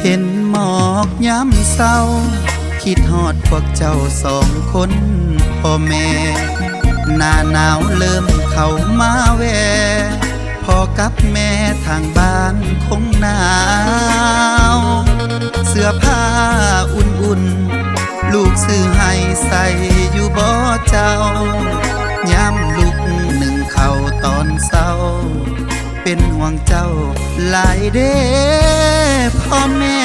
เห็นหมอกย้ำเศร้าคิดฮอดพวกเจ้าสองคนพ่อแม่หน้าหนาวเริ่มเข้ามาแวพ่อกับแม่ทางบ้านคงหนาวเสื้อผ้าอุ่นๆลูกซื้อให้ใส่อยู่บ่เจ้าย้ำลุกหนึ่งเข่าตอนเศร้าเป็นห่วงเจ้าหลายเด้พ่อแม่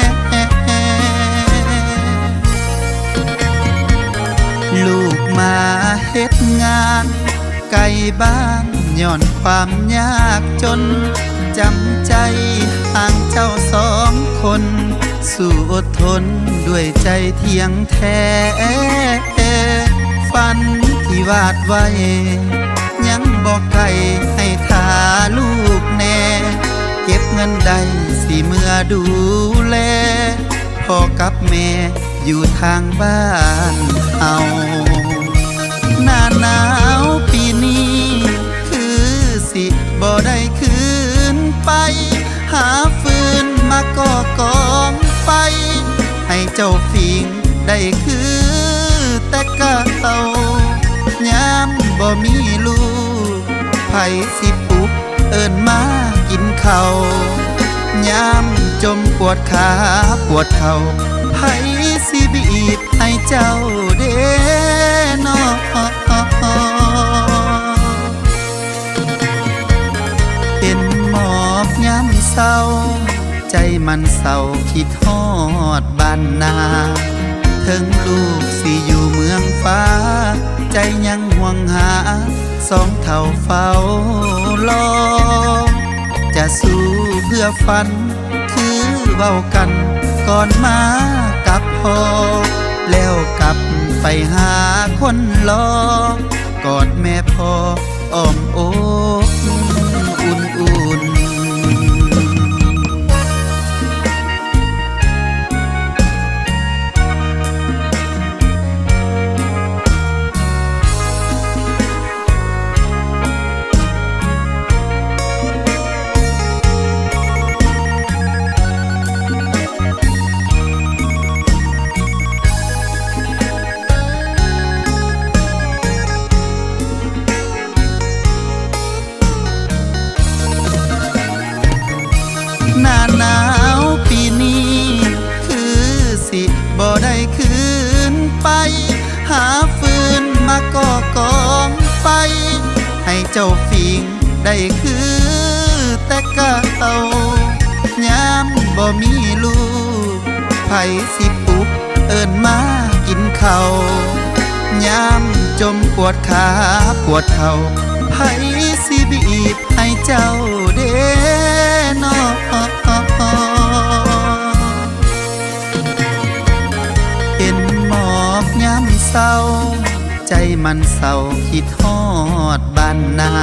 ลูกมาเฮ็ดงานไกลบ้านย้อนความยากจนจำใจห่างเจ้าสองคนสู้อดทนด้วยใจเที่ยงแท้ฝันที่วาดไว้ยังบอกไกลให้ทาลูกแน่เก็บเงินได้สิเมื่อดูแลพ่อกับแม่อยู่ทางบ้านเอาหน้าหนาวปีนี้คือสิบ่ได้คืนไปหาฟืนมาก่อกองไฟให้เจ้าฟิงได้คือแต่เก่ายามบ่มีลูกไผสิปลุกเอิ้นมากินข้าวยามจมปวดขาปวดเข่าไผสิบีบให้เจ้าเด้นอเป็นหมอกย้ำเศร้าใจมันเศร้าคิดฮอดบ้านนาถึงลูกสิอยู่เมืองฟ้าใจยังห่วงหาสองเท่าเฝ้ารอจะสู้เพื่อฝันคือเว้ากันก่อนมากับพ่อแล้วกลับไปหาคนรอกอดแม่พ่ออ้อมอกอุ่นๆหน้าหนาวปีนี้คือสิบ่ได้คืนไปหาฟืนมาก่อกองไฟให้เจ้าฟิงได้คือแต่เก่ายามบ่มีลูกไผสิปลุกเอิ้นมากินข้าวยามจมปวดขาปวดเข่าไผสิบีบให้เจ้าเด้นอเห็นหมอกย้ำเศร้าใจมันเศร้าคิดฮอดบ้านนา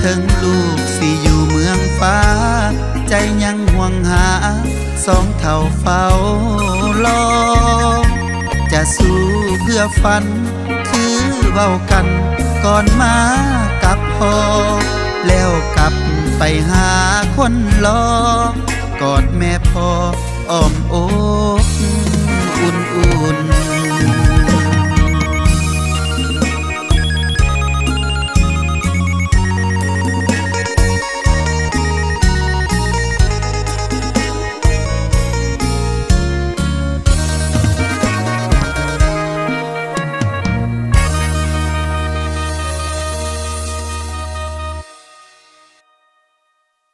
ถึงลูกสิอยู่เมืองฟ้าใจยังห่วงหาสองเท่าเฝ้ารอจะสู้เพื่อฝันคือเว้ากันก่อนมากับพ่อแล้วกลับไปหาคนรอกอดแม่พ่ออ้อมอกอุ่นๆ